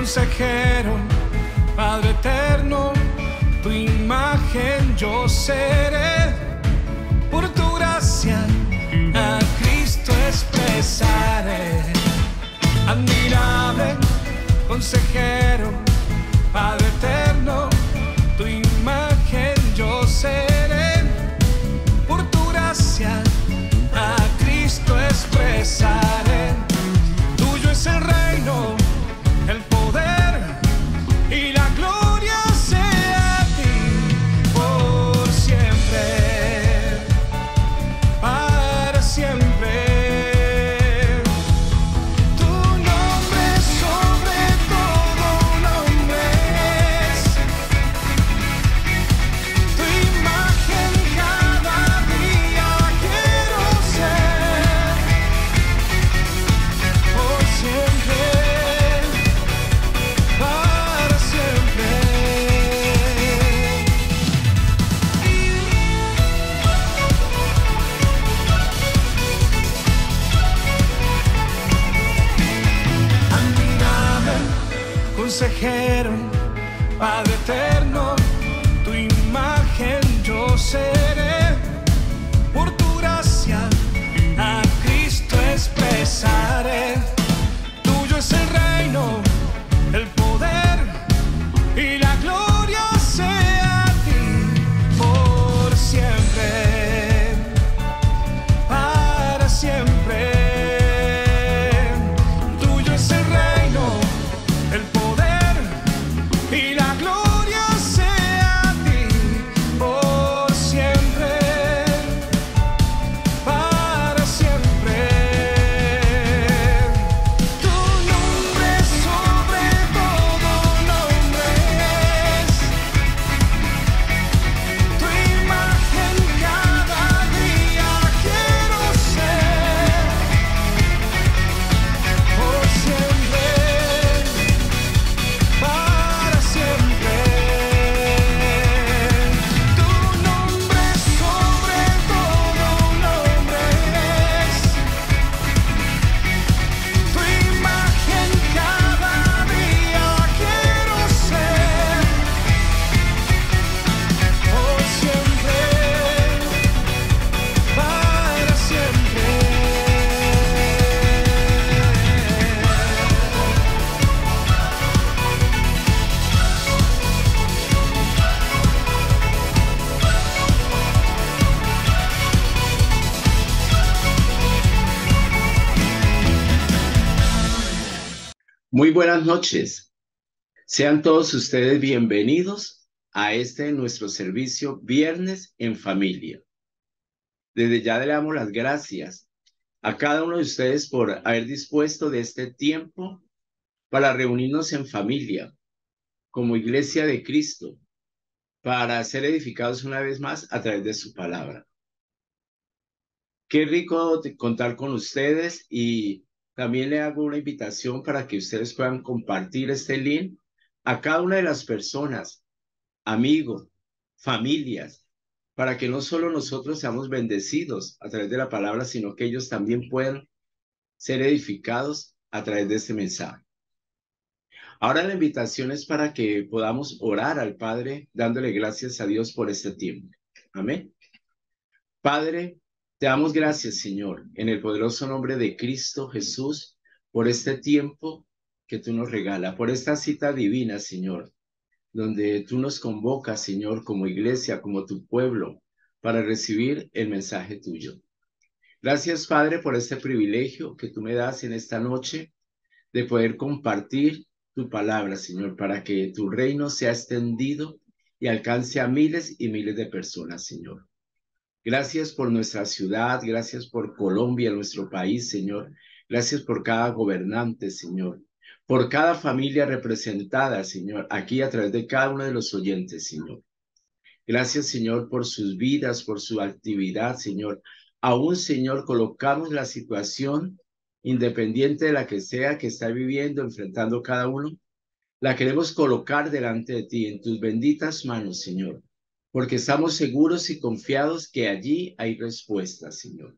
consejero, Padre eterno, tu imagen yo seré. Por tu gracia a Cristo expresaré. Admirable consejero, Padre eterno, tu imagen yo seré. Por tu gracia a Cristo expresaré. Tuyo es el reino, el poder y la gloria sea a ti por siempre, para siempre. Tu nombre sobre todo nombre es, tu imagen cada día quiero ser, por siempre, para siempre. Admirable consejero, Padre eterno, tu imagen yo seré. Por tu gracia a Cristo expresaré. Tuyo es el reino, el poder y la gloria sea a ti por siempre, para siempre. Tuyo es el reino, el poder y la gloria sea a ti por siempre, para siempre. Tu nombre sobre todo nombre es, tu imagen cada día quiero ser, por siempre, para siempre. Tu nombre sobre todo nombre es, tu imagen cada día quiero ser, por siempre, para siempre. Muy buenas noches. Sean todos ustedes bienvenidos a nuestro servicio Viernes en Familia. Desde ya le damos las gracias a cada uno de ustedes por haber dispuesto de este tiempo para reunirnos en familia como Iglesia de Cristo, para ser edificados una vez más a través de su palabra. Qué rico contar con ustedes, y también le hago una invitación para que ustedes puedan compartir este link a cada una de las personas, amigos, familias, para que no solo nosotros seamos bendecidos a través de la palabra, sino que ellos también puedan ser edificados a través de este mensaje. Ahora la invitación es para que podamos orar al Padre, dándole gracias a Dios por este tiempo. Amén. Padre, te damos gracias, Señor, en el poderoso nombre de Cristo Jesús, por este tiempo que tú nos regalas, por esta cita divina, Señor, donde tú nos convocas, Señor, como iglesia, como tu pueblo, para recibir el mensaje tuyo. Gracias, Padre, por este privilegio que tú me das en esta noche de poder compartir tu palabra, Señor, para que tu reino sea extendido y alcance a miles y miles de personas, Señor. Gracias por nuestra ciudad, gracias por Colombia, nuestro país, Señor. Gracias por cada gobernante, Señor. Por cada familia representada, Señor, aquí a través de cada uno de los oyentes, Señor. Gracias, Señor, por sus vidas, por su actividad, Señor. Aún, Señor, colocamos la situación, independiente de la que sea que está viviendo, enfrentando cada uno, la queremos colocar delante de ti, en tus benditas manos, Señor, porque estamos seguros y confiados que allí hay respuestas, Señor.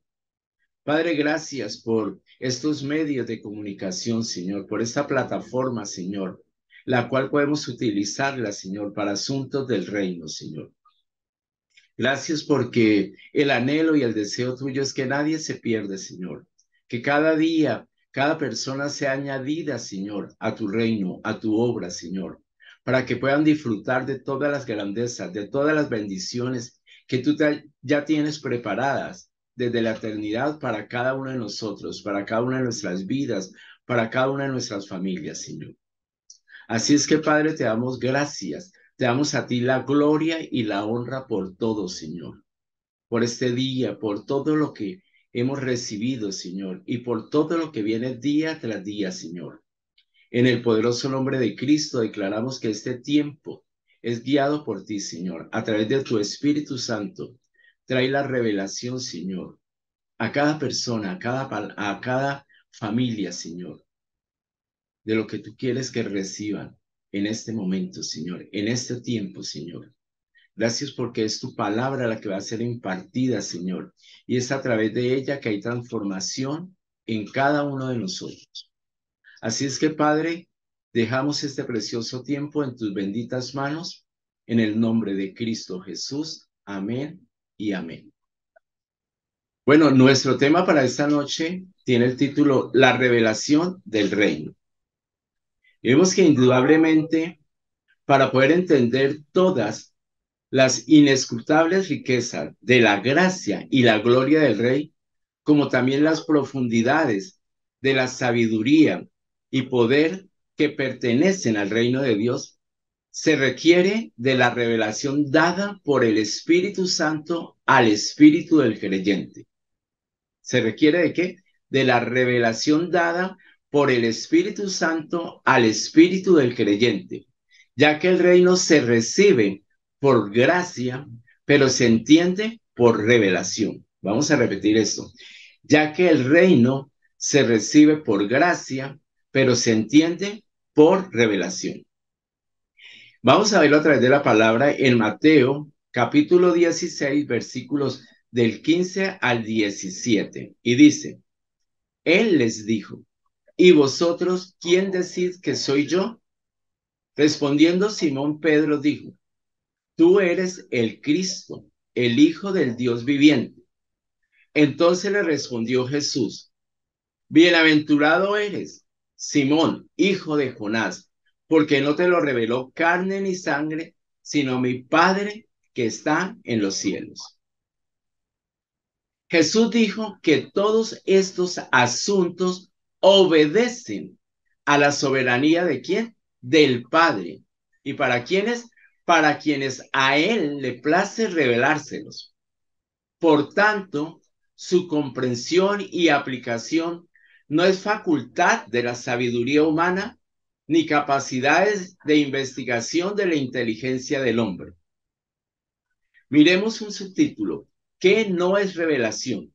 Padre, gracias por estos medios de comunicación, Señor, por esta plataforma, Señor, la cual podemos utilizarla, Señor, para asuntos del reino, Señor. Gracias porque el anhelo y el deseo tuyo es que nadie se pierda, Señor. Que cada día, cada persona sea añadida, Señor, a tu reino, a tu obra, Señor, para que puedan disfrutar de todas las grandezas, de todas las bendiciones que tú ya tienes preparadas desde la eternidad para cada uno de nosotros, para cada una de nuestras vidas, para cada una de nuestras familias, Señor. Así es que, Padre, te damos gracias. Te damos a ti la gloria y la honra por todo, Señor. Por este día, por todo lo que hemos recibido, Señor, y por todo lo que viene día tras día, Señor. En el poderoso nombre de Cristo declaramos que este tiempo es guiado por ti, Señor, a través de tu Espíritu Santo. Trae la revelación, Señor, a cada persona, a cada familia, Señor, de lo que tú quieres que reciban en este momento, Señor, en este tiempo, Señor. Gracias porque es tu palabra la que va a ser impartida, Señor, y es a través de ella que hay transformación en cada uno de nosotros. Así es que, Padre, dejamos este precioso tiempo en tus benditas manos, en el nombre de Cristo Jesús. Amén y amén. Bueno, nuestro tema para esta noche tiene el título La revelación del reino. Vemos que indudablemente para poder entender todas las inescrutables riquezas de la gracia y la gloria del Rey, como también las profundidades de la sabiduría y poder que pertenecen al reino de Dios, se requiere de la revelación dada por el Espíritu Santo al espíritu del creyente. ¿Se requiere de qué? De la revelación dada por el Espíritu Santo al espíritu del creyente, ya que el reino se recibe por gracia, pero se entiende por revelación. Vamos a repetir esto. Ya que el reino se recibe por gracia, pero se entiende por revelación. Vamos a verlo a través de la palabra en Mateo, capítulo 16, versículos del 15 al 17. Y dice, Él les dijo, ¿y vosotros quién decís que soy yo? Respondiendo Simón Pedro dijo, tú eres el Cristo, el Hijo del Dios viviente. Entonces le respondió Jesús, bienaventurado eres, Simón, hijo de Jonás, porque no te lo reveló carne ni sangre, sino mi Padre que está en los cielos. Jesús dijo que todos estos asuntos obedecen a la soberanía ¿de quién? Del Padre. ¿Y para quiénes? Para quienes a Él le place revelárselos. Por tanto, su comprensión y aplicación no es facultad de la sabiduría humana ni capacidades de investigación de la inteligencia del hombre. Miremos un subtítulo. ¿Qué no es revelación?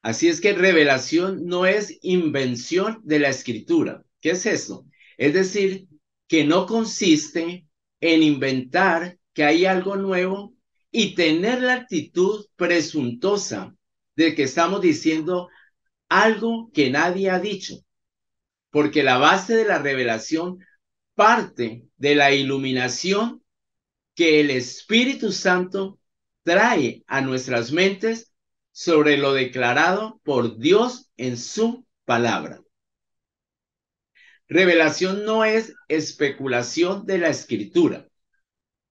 Así es que revelación no es invención de la escritura. ¿Qué es eso? Es decir, que no consiste en inventar que hay algo nuevo y tener la actitud presuntuosa de que estamos diciendo algo que nadie ha dicho, porque la base de la revelación parte de la iluminación que el Espíritu Santo trae a nuestras mentes sobre lo declarado por Dios en su palabra. Revelación no es especulación de la escritura,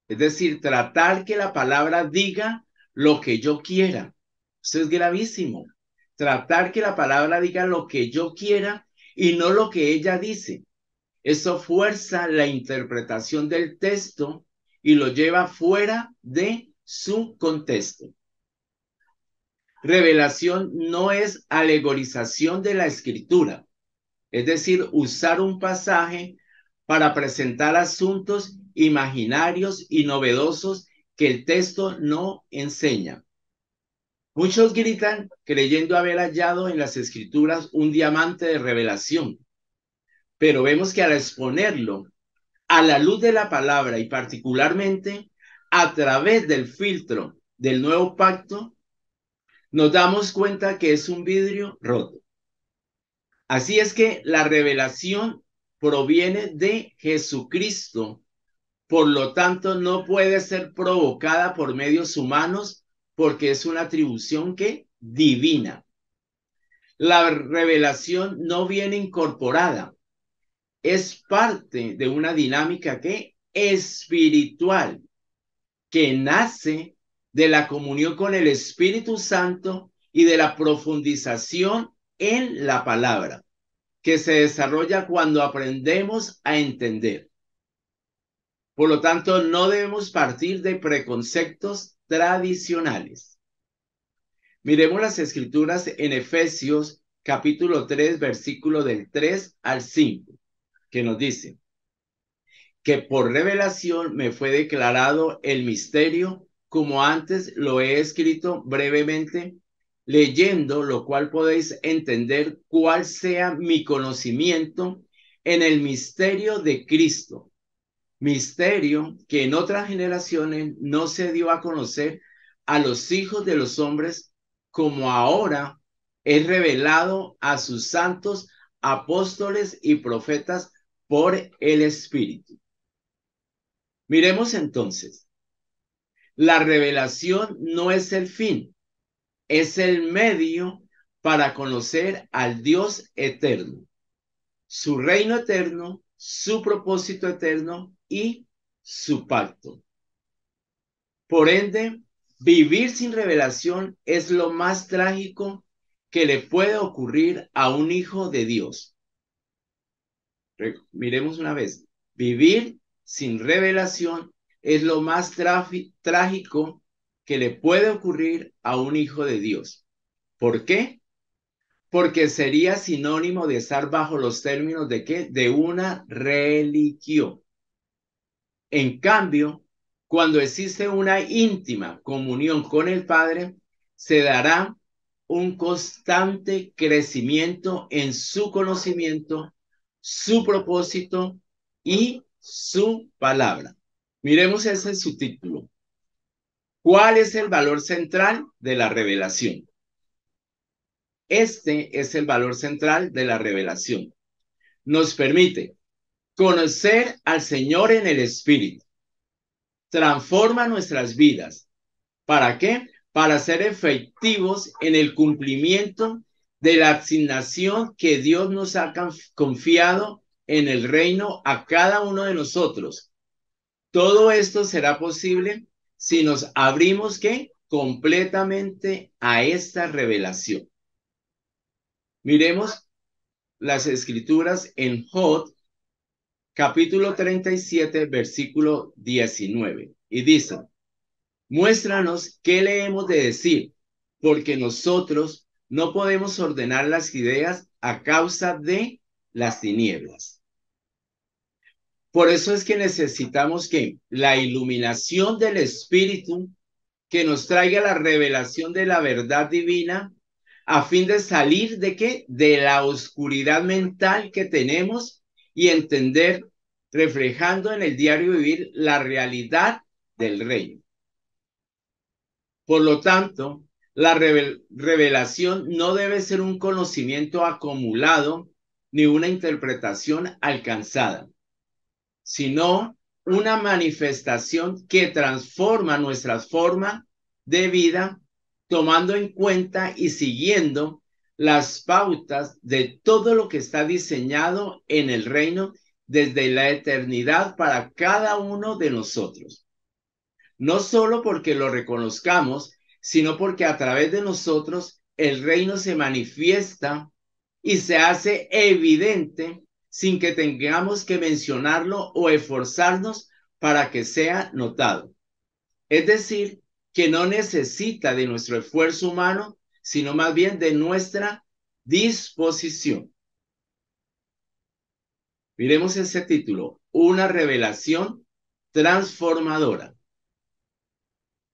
es decir, tratar que la palabra diga lo que yo quiera. Eso es gravísimo. Tratar que la palabra diga lo que yo quiera y no lo que ella dice. Eso fuerza la interpretación del texto y lo lleva fuera de su contexto. Revelación no es alegorización de la escritura, es decir, usar un pasaje para presentar asuntos imaginarios y novedosos que el texto no enseña. Muchos gritan creyendo haber hallado en las escrituras un diamante de revelación, pero vemos que al exponerlo a la luz de la palabra y particularmente a través del filtro del nuevo pacto, nos damos cuenta que es un vidrio roto. Así es que la revelación proviene de Jesucristo. Por lo tanto, no puede ser provocada por medios humanos porque es una atribución que divina. La revelación no viene incorporada, es parte de una dinámica que espiritual, que nace de la comunión con el Espíritu Santo y de la profundización en la palabra, que se desarrolla cuando aprendemos a entender. Por lo tanto, no debemos partir de preconceptos tradicionales. Miremos las escrituras en Efesios capítulo 3, versículo del 3 al 5, que nos dice que por revelación me fue declarado el misterio, como antes lo he escrito brevemente, leyendo lo cual podéis entender cuál sea mi conocimiento en el misterio de Cristo. Misterio que en otras generaciones no se dio a conocer a los hijos de los hombres, como ahora es revelado a sus santos apóstoles y profetas por el Espíritu. Miremos entonces, la revelación no es el fin, es el medio para conocer al Dios eterno, su reino eterno, su propósito eterno y su pacto. Por ende, vivir sin revelación es lo más trágico que le puede ocurrir a un hijo de Dios. Miremos una vez, vivir sin revelación es lo más trágico que le puede ocurrir a un hijo de Dios. ¿Por qué? Porque sería sinónimo de estar bajo los términos de ¿qué? De una religión. En cambio, cuando existe una íntima comunión con el Padre, se dará un constante crecimiento en su conocimiento, su propósito y su palabra. Miremos ese subtítulo. ¿Cuál es el valor central de la revelación? Este es el valor central de la revelación. Nos permite conocer al Señor en el Espíritu. Transforma nuestras vidas. ¿Para qué? Para ser efectivos en el cumplimiento de la asignación que Dios nos ha confiado en el reino a cada uno de nosotros. Todo esto será posible si nos abrimos ¿qué? Completamente a esta revelación. Miremos las escrituras en Job, capítulo 37, versículo 19. Y dice, muéstranos qué le hemos de decir, porque nosotros no podemos ordenar las ideas a causa de las tinieblas. Por eso es que necesitamos que la iluminación del Espíritu que nos traiga la revelación de la verdad divina a fin de salir de qué? De la oscuridad mental que tenemos y entender, reflejando en el diario vivir la realidad del reino. Por lo tanto, la revelación no debe ser un conocimiento acumulado ni una interpretación alcanzada, sino una manifestación que transforma nuestra forma de vida, tomando en cuenta y siguiendo las pautas de todo lo que está diseñado en el reino desde la eternidad para cada uno de nosotros. No solo porque lo reconozcamos, sino porque a través de nosotros el reino se manifiesta y se hace evidente sin que tengamos que mencionarlo o esforzarnos para que sea notado. Es decir, que no necesita de nuestro esfuerzo humano, sino más bien de nuestra disposición. Miremos ese título, una revelación transformadora.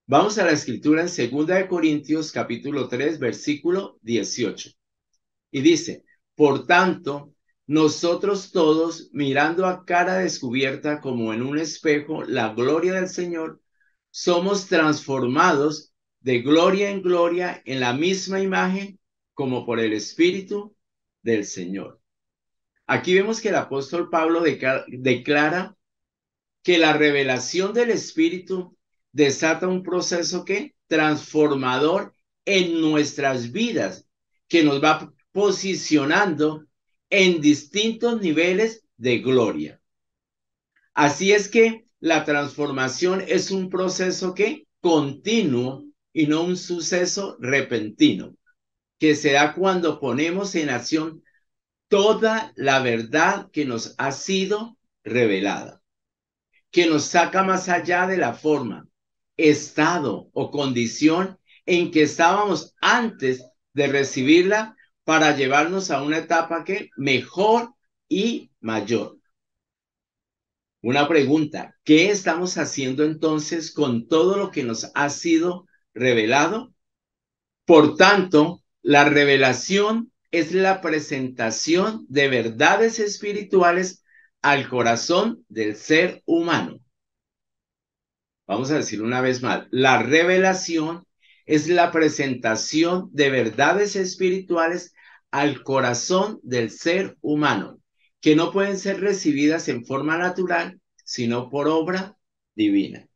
Vamos a la escritura en 2 Corintios capítulo 3, versículo 18. Y dice, por tanto, nosotros todos, mirando a cara descubierta como en un espejo la gloria del Señor, somos transformados de gloria en gloria en la misma imagen como por el Espíritu del Señor. Aquí vemos que el apóstol Pablo declara que la revelación del Espíritu desata un proceso que transformador en nuestras vidas, que nos va posicionando en distintos niveles de gloria. Así es que la transformación es un proceso que continuo y no un suceso repentino, que se da cuando ponemos en acción toda la verdad que nos ha sido revelada, que nos saca más allá de la forma, estado o condición en que estábamos antes de recibirla para llevarnos a una etapa que mejor y mayor. Una pregunta, ¿qué estamos haciendo entonces con todo lo que nos ha sido revelado? Por tanto, la revelación es la presentación de verdades espirituales al corazón del ser humano. Vamos a decir una vez más, la revelación es la presentación de verdades espirituales al corazón del ser humano, que no pueden ser recibidas en forma natural, sino por obra divina.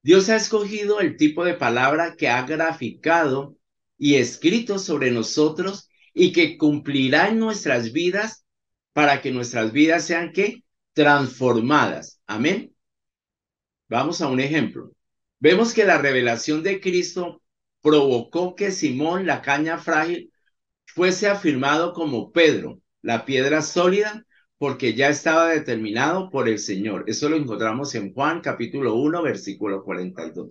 Dios ha escogido el tipo de palabra que ha graficado y escrito sobre nosotros y que cumplirá en nuestras vidas para que nuestras vidas sean ¿qué? Transformadas. Amén. Vamos a un ejemplo. Vemos que la revelación de Cristo provocó que Simón, la caña frágil, fuese afirmado como Pedro, la piedra sólida, porque ya estaba determinado por el Señor. Eso lo encontramos en Juan capítulo 1, versículo 42.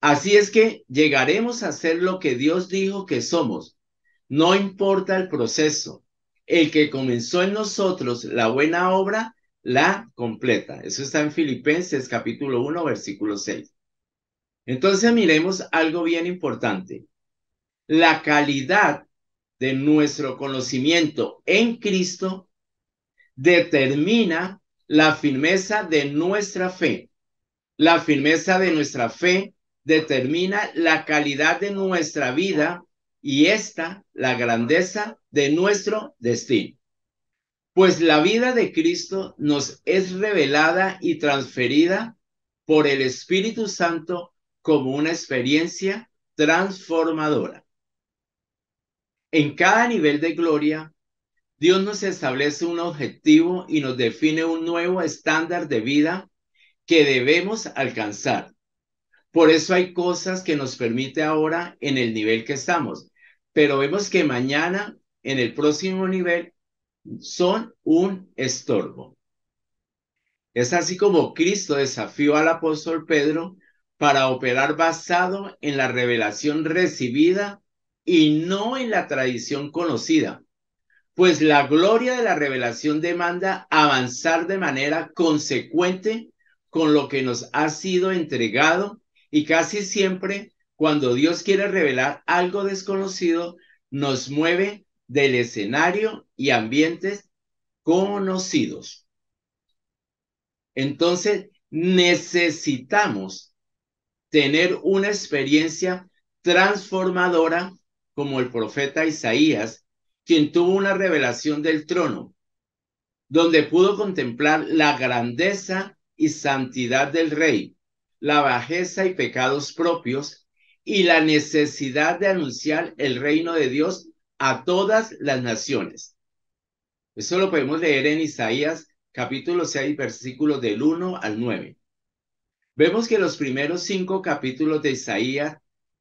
Así es que llegaremos a ser lo que Dios dijo que somos. No importa el proceso. El que comenzó en nosotros la buena obra, la completa. Eso está en Filipenses capítulo 1, versículo 6. Entonces miremos algo bien importante. La calidad de nuestro conocimiento en Cristo determina la firmeza de nuestra fe. La firmeza de nuestra fe determina la calidad de nuestra vida y esta la grandeza de nuestro destino. Pues la vida de Cristo nos es revelada y transferida por el Espíritu Santo como una experiencia transformadora. En cada nivel de gloria, Dios nos establece un objetivo y nos define un nuevo estándar de vida que debemos alcanzar. Por eso hay cosas que nos permite ahora en el nivel que estamos, pero vemos que mañana en el próximo nivel son un estorbo. Es así como Cristo desafió al apóstol Pedro para operar basado en la revelación recibida y no en la tradición conocida, pues la gloria de la revelación demanda avanzar de manera consecuente con lo que nos ha sido entregado y casi siempre cuando Dios quiere revelar algo desconocido, nos mueve del escenario y ambientes conocidos. Entonces necesitamos tener una experiencia transformadora como el profeta Isaías, quien tuvo una revelación del trono, donde pudo contemplar la grandeza y santidad del rey, la bajeza y pecados propios y la necesidad de anunciar el reino de Dios a todas las naciones. Eso lo podemos leer en Isaías capítulo 6, versículos del 1 al 9. Vemos que los primeros 5 capítulos de Isaías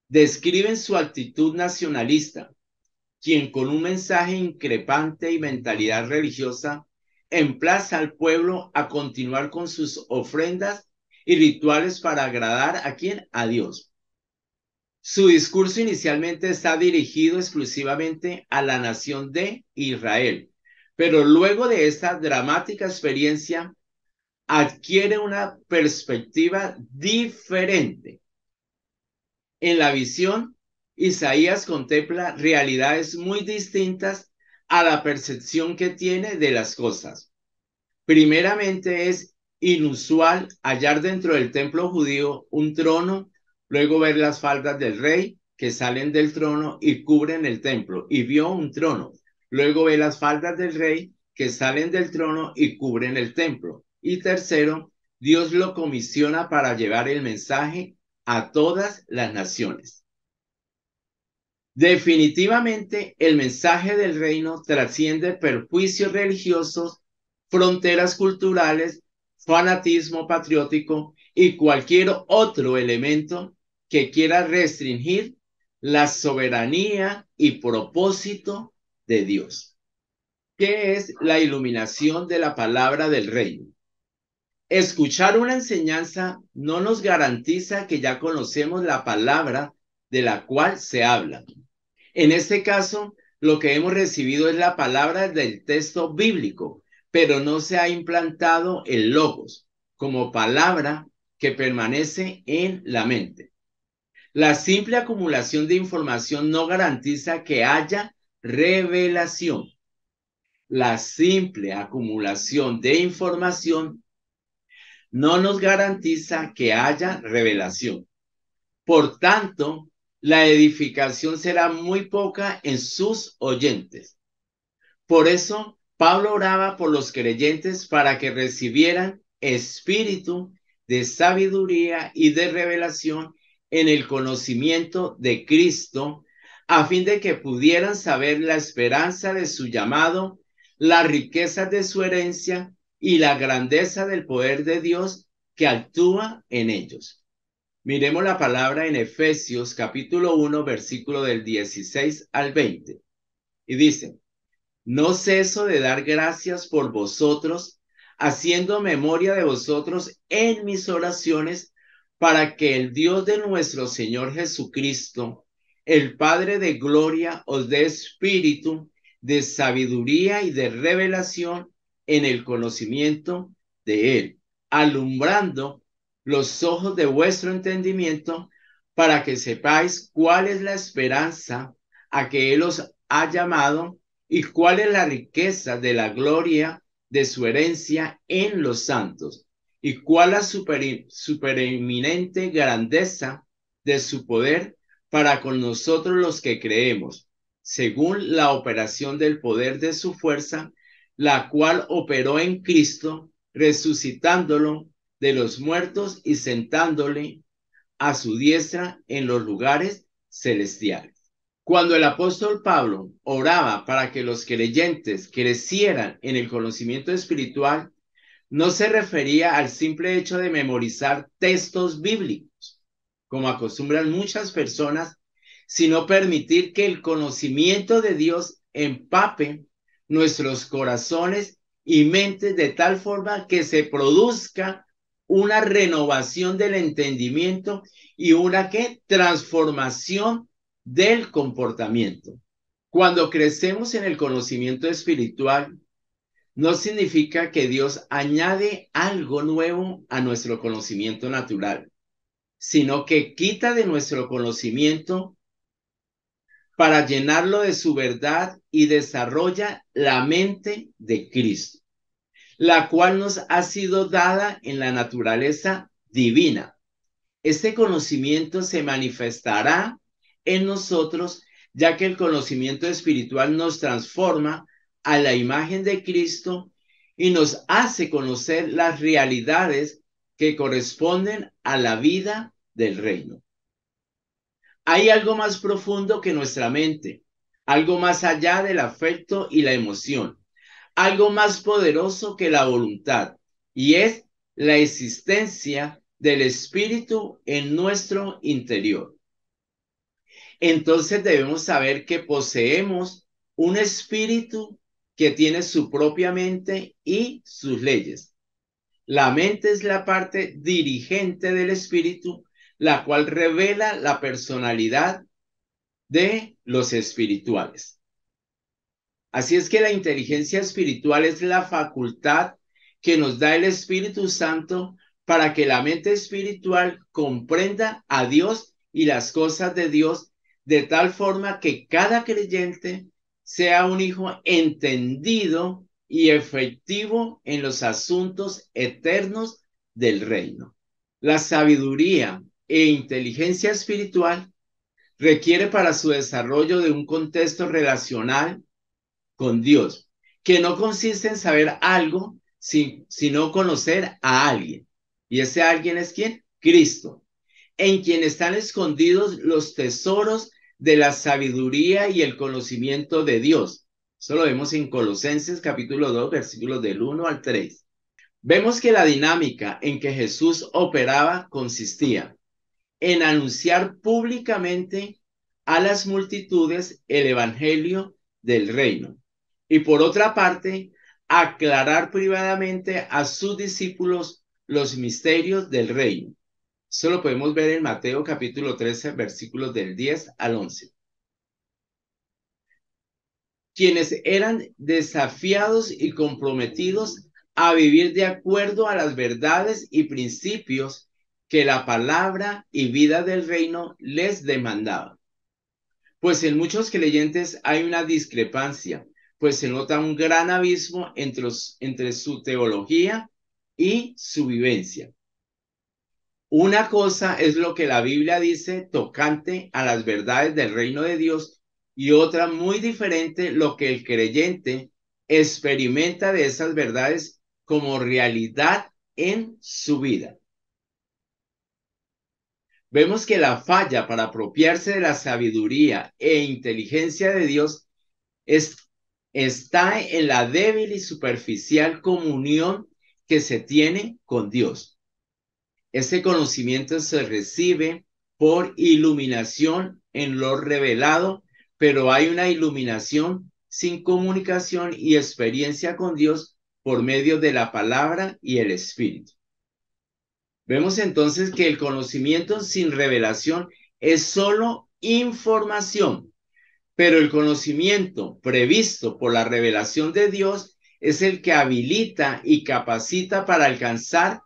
describen su actitud nacionalista, quien con un mensaje increpante y mentalidad religiosa emplaza al pueblo a continuar con sus ofrendas y rituales para agradar a ¿quién? A Dios. Su discurso inicialmente está dirigido exclusivamente a la nación de Israel, pero luego de esta dramática experiencia adquiere una perspectiva diferente. En la visión, Isaías contempla realidades muy distintas a la percepción que tiene de las cosas. Primeramente, es inusual hallar dentro del templo judío un trono, luego ver las faldas del rey que salen del trono y cubren el templo, y vio un trono. Luego ve las faldas del rey que salen del trono y cubren el templo. Y tercero, Dios lo comisiona para llevar el mensaje a todas las naciones. Definitivamente, el mensaje del reino trasciende perjuicios religiosos, fronteras culturales, fanatismo patriótico y cualquier otro elemento que quiera restringir la soberanía y propósito de Dios. ¿Qué es la iluminación de la palabra del reino? Escuchar una enseñanza no nos garantiza que ya conocemos la palabra de la cual se habla. En este caso, lo que hemos recibido es la palabra del texto bíblico, pero no se ha implantado el logos como palabra que permanece en la mente. La simple acumulación de información no garantiza que haya revelación. La simple acumulación de información no nos garantiza que haya revelación. Por tanto, la edificación será muy poca en sus oyentes. Por eso, Pablo oraba por los creyentes para que recibieran espíritu de sabiduría y de revelación en el conocimiento de Cristo, a fin de que pudieran saber la esperanza de su llamado, las riquezas de su herencia y la grandeza del poder de Dios que actúa en ellos. Miremos la palabra en Efesios capítulo 1, versículo del 16 al 20. Y dice: no ceso de dar gracias por vosotros, haciendo memoria de vosotros en mis oraciones, para que el Dios de nuestro Señor Jesucristo, el Padre de gloria, os dé espíritu de sabiduría y de revelación en el conocimiento de Él, alumbrando los ojos de vuestro entendimiento, para que sepáis cuál es la esperanza a que Él os ha llamado y cuál es la riqueza de la gloria de su herencia en los santos, y cuál la supereminente grandeza de su poder para con nosotros los que creemos, según la operación del poder de su fuerza, la cual operó en Cristo, resucitándolo de los muertos y sentándole a su diestra en los lugares celestiales. Cuando el apóstol Pablo oraba para que los creyentes crecieran en el conocimiento espiritual, no se refería al simple hecho de memorizar textos bíblicos, como acostumbran muchas personas, sino permitir que el conocimiento de Dios empape nuestros corazones y mentes de tal forma que se produzca una renovación del entendimiento y una transformación del comportamiento. Cuando crecemos en el conocimiento espiritual, no significa que Dios añade algo nuevo a nuestro conocimiento natural, sino que quita de nuestro conocimiento para llenarlo de su verdad y desarrolla la mente de Cristo, la cual nos ha sido dada en la naturaleza divina. Este conocimiento se manifestará en nosotros, ya que el conocimiento espiritual nos transforma a la imagen de Cristo y nos hace conocer las realidades que corresponden a la vida del reino. Hay algo más profundo que nuestra mente, algo más allá del afecto y la emoción, algo más poderoso que la voluntad, y es la existencia del Espíritu en nuestro interior. Entonces debemos saber que poseemos un espíritu que tiene su propia mente y sus leyes. La mente es la parte dirigente del espíritu, la cual revela la personalidad de los espirituales. Así es que la inteligencia espiritual es la facultad que nos da el Espíritu Santo para que la mente espiritual comprenda a Dios y las cosas de Dios, de tal forma que cada creyente sea un hijo entendido y efectivo en los asuntos eternos del reino. La sabiduría e inteligencia espiritual requiere para su desarrollo de un contexto relacional con Dios, que no consiste en saber algo, sino conocer a alguien. ¿Y ese alguien es quién? Cristo, en quien están escondidos los tesoros de la sabiduría y el conocimiento de Dios. Eso lo vemos en Colosenses capítulo 2, versículos del 1 al 3. Vemos que la dinámica en que Jesús operaba consistía en anunciar públicamente a las multitudes el evangelio del reino y por otra parte aclarar privadamente a sus discípulos los misterios del reino. Eso lo podemos ver en Mateo capítulo 13, versículos del 10 al 11. Quienes eran desafiados y comprometidos a vivir de acuerdo a las verdades y principios que la palabra y vida del reino les demandaba. Pues en muchos creyentes hay una discrepancia, pues se nota un gran abismo entre su teología y su vivencia. Una cosa es lo que la Biblia dice tocante a las verdades del reino de Dios y otra muy diferente lo que el creyente experimenta de esas verdades como realidad en su vida. Vemos que la falla para apropiarse de la sabiduría e inteligencia de Dios está en la débil y superficial comunión que se tiene con Dios. Este conocimiento se recibe por iluminación en lo revelado, pero hay una iluminación sin comunicación y experiencia con Dios por medio de la palabra y el Espíritu. Vemos entonces que el conocimiento sin revelación es solo información, pero el conocimiento previsto por la revelación de Dios es el que habilita y capacita para alcanzar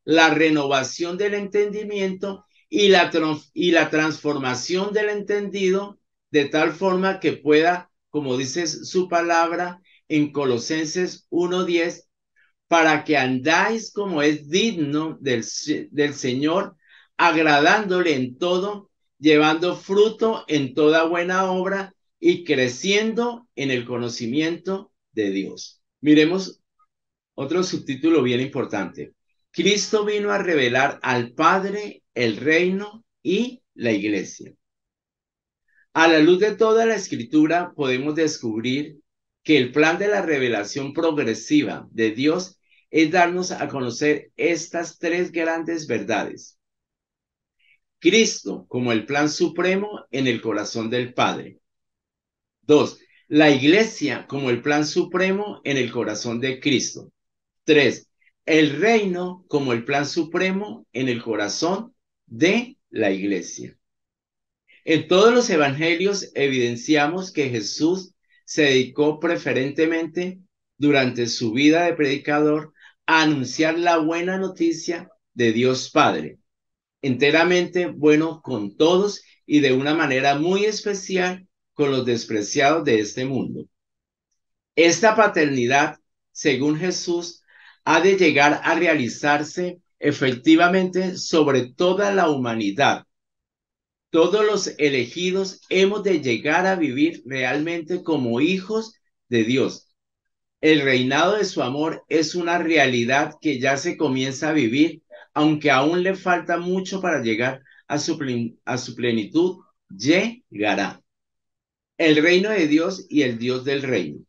la renovación del entendimiento y la transformación del entendido de tal forma que pueda, como dice su palabra en Colosenses 1:10, para que andáis como es digno del Señor, agradándole en todo, llevando fruto en toda buena obra y creciendo en el conocimiento de Dios. Miremos otro subtítulo bien importante. Cristo vino a revelar al Padre el reino y la iglesia. A la luz de toda la escritura podemos descubrir que el plan de la revelación progresiva de Dios es darnos a conocer estas tres grandes verdades. Cristo como el plan supremo en el corazón del Padre. 2. La iglesia como el plan supremo en el corazón de Cristo. 3. El reino como el plan supremo en el corazón de la iglesia. En todos los evangelios evidenciamos que Jesús se dedicó preferentemente durante su vida de predicador a anunciar la buena noticia de Dios Padre, enteramente bueno con todos y de una manera muy especial con los despreciados de este mundo. Esta paternidad, según Jesús, ha de llegar a realizarse efectivamente sobre toda la humanidad. Todos los elegidos hemos de llegar a vivir realmente como hijos de Dios. El reinado de su amor es una realidad que ya se comienza a vivir, aunque aún le falta mucho para llegar a su plenitud, llegará. El reino de Dios y el Dios del reino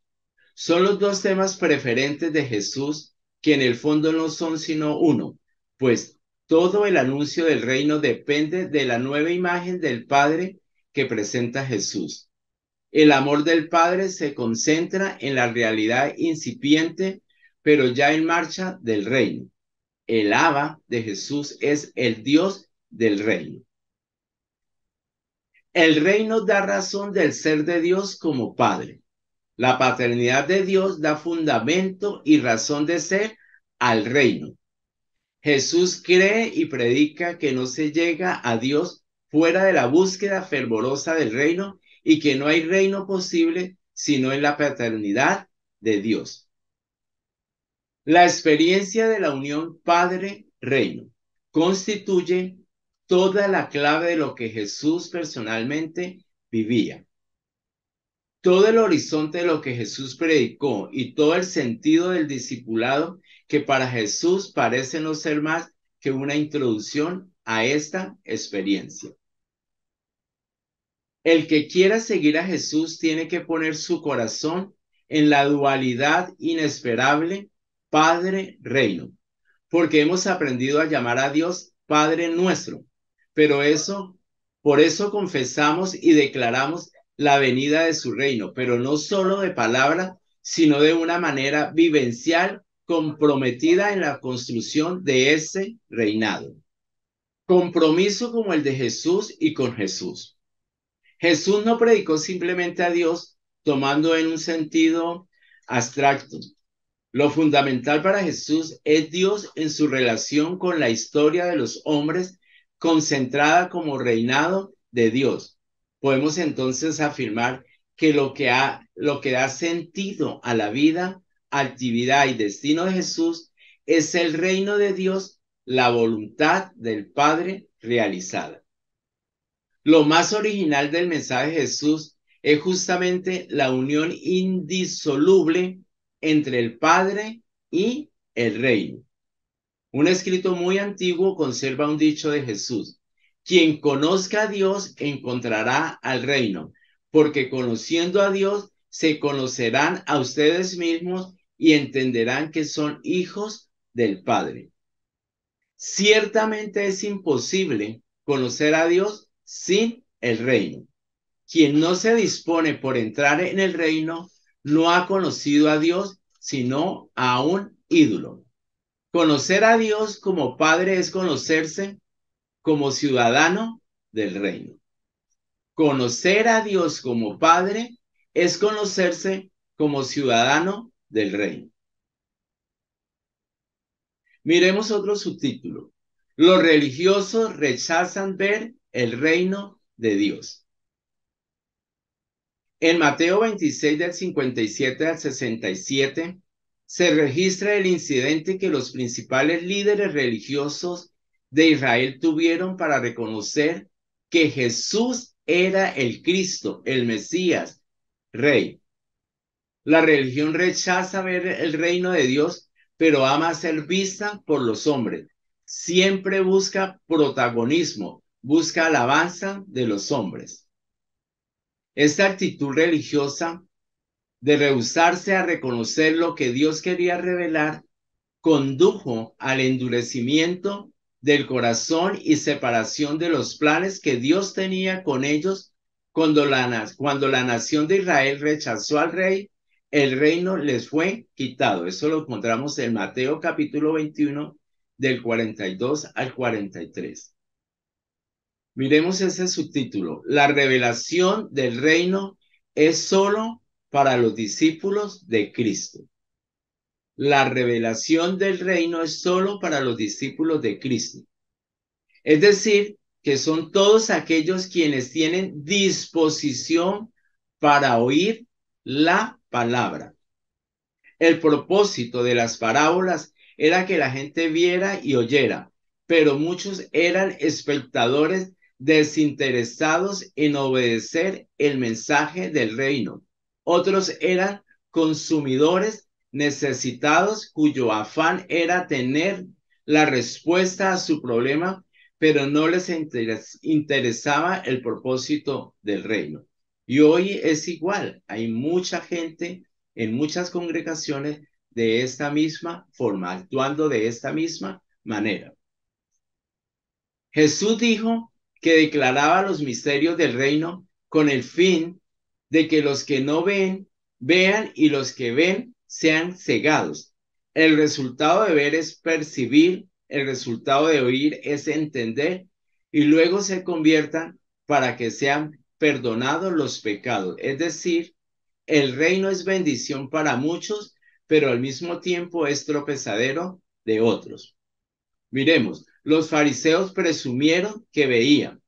son los dos temas preferentes de Jesús, que en el fondo no son sino uno, pues todo el anuncio del reino depende de la nueva imagen del Padre que presenta Jesús. El amor del Padre se concentra en la realidad incipiente, pero ya en marcha del reino. El Abba de Jesús es el Dios del reino. El reino da razón del ser de Dios como Padre. La paternidad de Dios da fundamento y razón de ser al reino. Jesús cree y predica que no se llega a Dios fuera de la búsqueda fervorosa del reino y que no hay reino posible sino en la paternidad de Dios. La experiencia de la unión Padre-Reino constituye toda la clave de lo que Jesús personalmente vivía. Todo el horizonte de lo que Jesús predicó y todo el sentido del discipulado, que para Jesús parece no ser más que una introducción a esta experiencia. El que quiera seguir a Jesús tiene que poner su corazón en la dualidad inesperable Padre-Reino, porque hemos aprendido a llamar a Dios Padre nuestro, pero por eso confesamos y declaramos la venida de su reino, pero no solo de palabra, sino de una manera vivencial, comprometida en la construcción de ese reinado. Compromiso como el de Jesús y con Jesús. Jesús no predicó simplemente a Dios tomando en un sentido abstracto. Lo fundamental para Jesús es Dios en su relación con la historia de los hombres, concentrada como reinado de Dios. Podemos entonces afirmar que lo que da sentido a la vida, actividad y destino de Jesús es el reino de Dios, la voluntad del Padre realizada. Lo más original del mensaje de Jesús es justamente la unión indisoluble entre el Padre y el reino. Un escrito muy antiguo conserva un dicho de Jesús: quien conozca a Dios encontrará al reino, porque conociendo a Dios se conocerán a ustedes mismos y entenderán que son hijos del Padre. Ciertamente es imposible conocer a Dios sin el reino. Quien no se dispone por entrar en el reino no ha conocido a Dios, sino a un ídolo. Conocer a Dios como Padre es conocerse como ciudadano del reino. Conocer a Dios como Padre es conocerse como ciudadano del reino. Miremos otro subtítulo. Los religiosos rechazan ver el reino de Dios. En Mateo 26 del 57 al 67 se registra el incidente que los principales líderes religiosos de Israel tuvieron para reconocer que Jesús era el Cristo, el Mesías, Rey. La religión rechaza ver el reino de Dios, pero ama ser vista por los hombres. Siempre busca protagonismo, busca alabanza de los hombres. Esta actitud religiosa de rehusarse a reconocer lo que Dios quería revelar condujo al endurecimiento del corazón y separación de los planes que Dios tenía con ellos cuando la nación de Israel rechazó al rey. El reino les fue quitado. Eso lo encontramos en Mateo capítulo 21 del 42 al 43. Miremos ese subtítulo. La revelación del reino es solo para los discípulos de Cristo. La revelación del reino es solo para los discípulos de Cristo. Es decir, que son todos aquellos quienes tienen disposición para oír la palabra. El propósito de las parábolas era que la gente viera y oyera, pero muchos eran espectadores desinteresados en obedecer el mensaje del reino. Otros eran consumidores necesitados cuyo afán era tener la respuesta a su problema, pero no les interesaba el propósito del reino. Y hoy es igual, hay mucha gente en muchas congregaciones de esta misma forma, actuando de esta misma manera. Jesús dijo que declaraba los misterios del reino con el fin de que los que no ven, vean, y los que ven sean cegados. El resultado de ver es percibir, el resultado de oír es entender, y luego se conviertan para que sean perdonados los pecados. Es decir, el reino es bendición para muchos, pero al mismo tiempo es tropezadero de otros. Miremos, los fariseos presumieron que veían,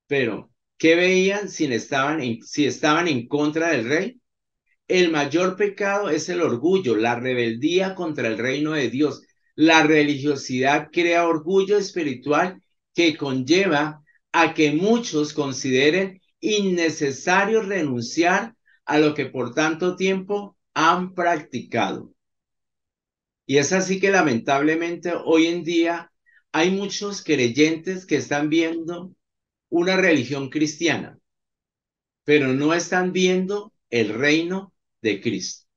pero ¿qué veían si estaban en contra del rey? El mayor pecado es el orgullo, la rebeldía contra el reino de Dios. La religiosidad crea orgullo espiritual que conlleva a que muchos consideren innecesario renunciar a lo que por tanto tiempo han practicado. Y es así que lamentablemente hoy en día hay muchos creyentes que están viendo una religión cristiana, pero no están viendo el reino de Cristo.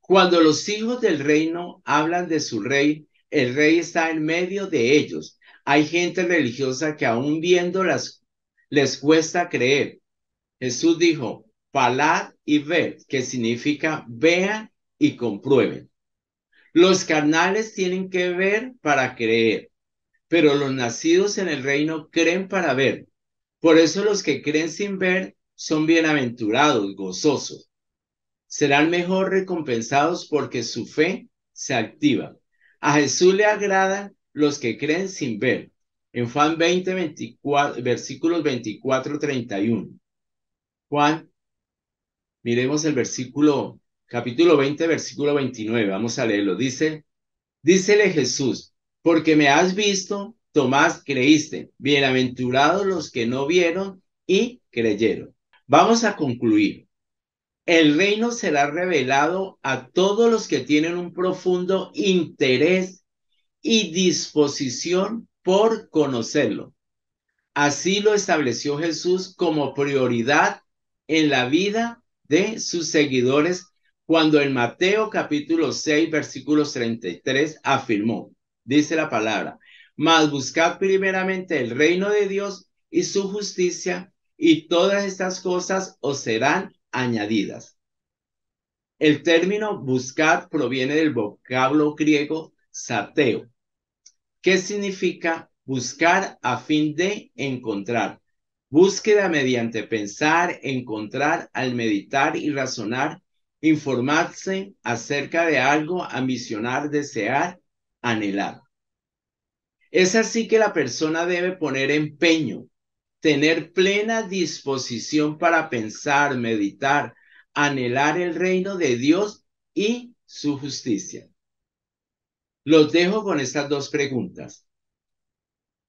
Cuando los hijos del reino hablan de su rey, el rey está en medio de ellos. Hay gente religiosa que aún viéndolas les cuesta creer. Jesús dijo, palad y ved, que significa vean y comprueben. Los carnales tienen que ver para creer, pero los nacidos en el reino creen para ver. Por eso los que creen sin ver son bienaventurados, gozosos. Serán mejor recompensados porque su fe se activa. A Jesús le agradan los que creen sin ver. En Juan 20, 24, versículos 24, 31. Juan, miremos el versículo, capítulo 20, versículo 29. Vamos a leerlo. Dícele Jesús, porque me has visto, Tomás, creíste. Bienaventurados los que no vieron y creyeron. Vamos a concluir. El reino será revelado a todos los que tienen un profundo interés y disposición por conocerlo. Así lo estableció Jesús como prioridad en la vida de sus seguidores cuando en Mateo capítulo 6 versículos 33 afirmó, dice la palabra, mas buscad primeramente el reino de Dios y su justicia y todas estas cosas os serán añadidas. El término buscar proviene del vocablo griego sateo, que significa buscar a fin de encontrar. Búsqueda mediante pensar, encontrar, al meditar y razonar, informarse acerca de algo, ambicionar, desear, anhelar. Es así que la persona debe poner empeño, tener plena disposición para pensar, meditar, anhelar el reino de Dios y su justicia. Los dejo con estas dos preguntas.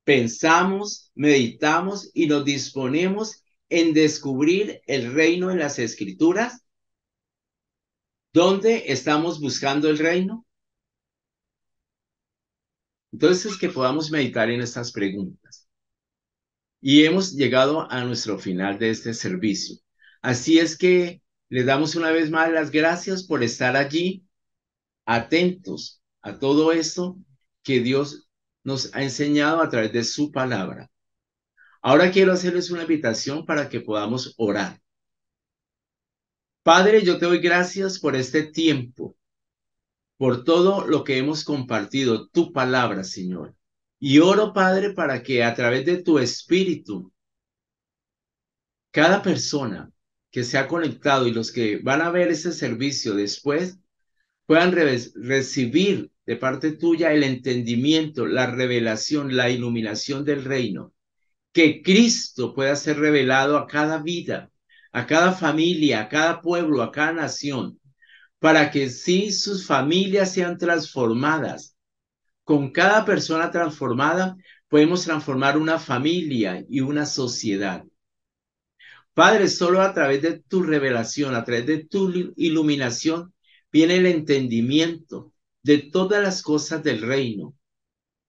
¿Pensamos, meditamos y nos disponemos en descubrir el reino en las Escrituras? ¿Dónde estamos buscando el reino? Entonces, que podamos meditar en estas preguntas. Y hemos llegado a nuestro final de este servicio. Así es que les damos una vez más las gracias por estar allí, atentos a todo esto que Dios nos ha enseñado a través de su palabra. Ahora quiero hacerles una invitación para que podamos orar. Padre, yo te doy gracias por este tiempo, por todo lo que hemos compartido, tu palabra, Señor. Y oro, Padre, para que a través de tu Espíritu, cada persona que se ha conectado y los que van a ver ese servicio después, puedan recibir de parte tuya el entendimiento, la revelación, la iluminación del reino. Que Cristo pueda ser revelado a cada vida, a cada familia, a cada pueblo, a cada nación, para que sí sus familias sean transformadas. Con cada persona transformada, podemos transformar una familia y una sociedad. Padre, solo a través de tu revelación, a través de tu iluminación, viene el entendimiento de todas las cosas del reino.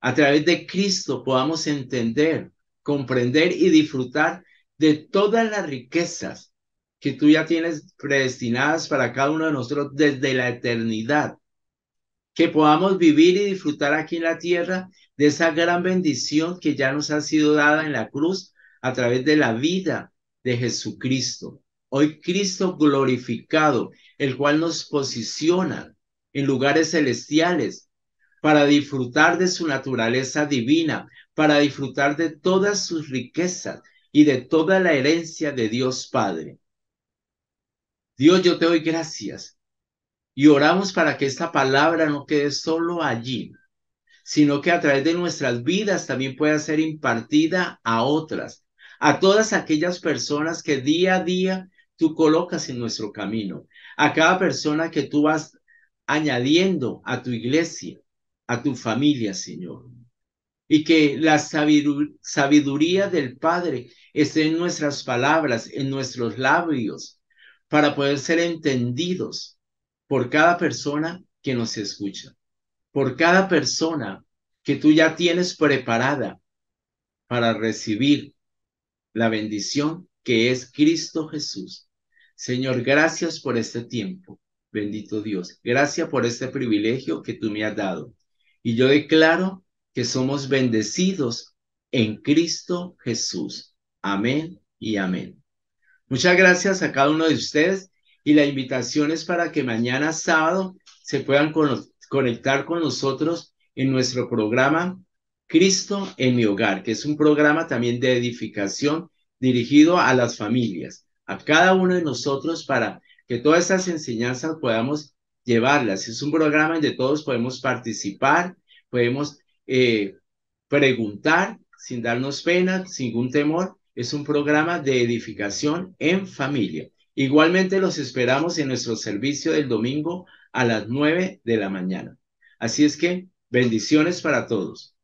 A través de Cristo podamos entender, comprender y disfrutar de todas las riquezas que tú ya tienes predestinadas para cada uno de nosotros desde la eternidad. Que podamos vivir y disfrutar aquí en la tierra de esa gran bendición que ya nos ha sido dada en la cruz a través de la vida de Jesucristo. Hoy Cristo glorificado, el cual nos posiciona en lugares celestiales para disfrutar de su naturaleza divina, para disfrutar de todas sus riquezas y de toda la herencia de Dios Padre. Dios, yo te doy gracias y oramos para que esta palabra no quede solo allí, sino que a través de nuestras vidas también pueda ser impartida a otras, a todas aquellas personas que día a día tú colocas en nuestro camino, a cada persona que tú vas añadiendo a tu iglesia, a tu familia, Señor. y que la sabiduría del Padre esté en nuestras palabras, en nuestros labios, para poder ser entendidos por cada persona que nos escucha, por cada persona que tú ya tienes preparada para recibir la bendición que es Cristo Jesús. Señor, gracias por este tiempo, bendito Dios. Gracias por este privilegio que tú me has dado. Y yo declaro que somos bendecidos en Cristo Jesús. Amén y amén. Muchas gracias a cada uno de ustedes y la invitación es para que mañana sábado se puedan conectar con nosotros en nuestro programa Cristo en mi hogar, que es un programa también de edificación dirigido a las familias, a cada uno de nosotros para que todas estas enseñanzas podamos llevarlas. Es un programa donde todos podemos participar, podemos preguntar sin darnos pena, sin ningún temor. Es un programa de edificación en familia. Igualmente los esperamos en nuestro servicio del domingo a las 9 de la mañana. Así es que bendiciones para todos.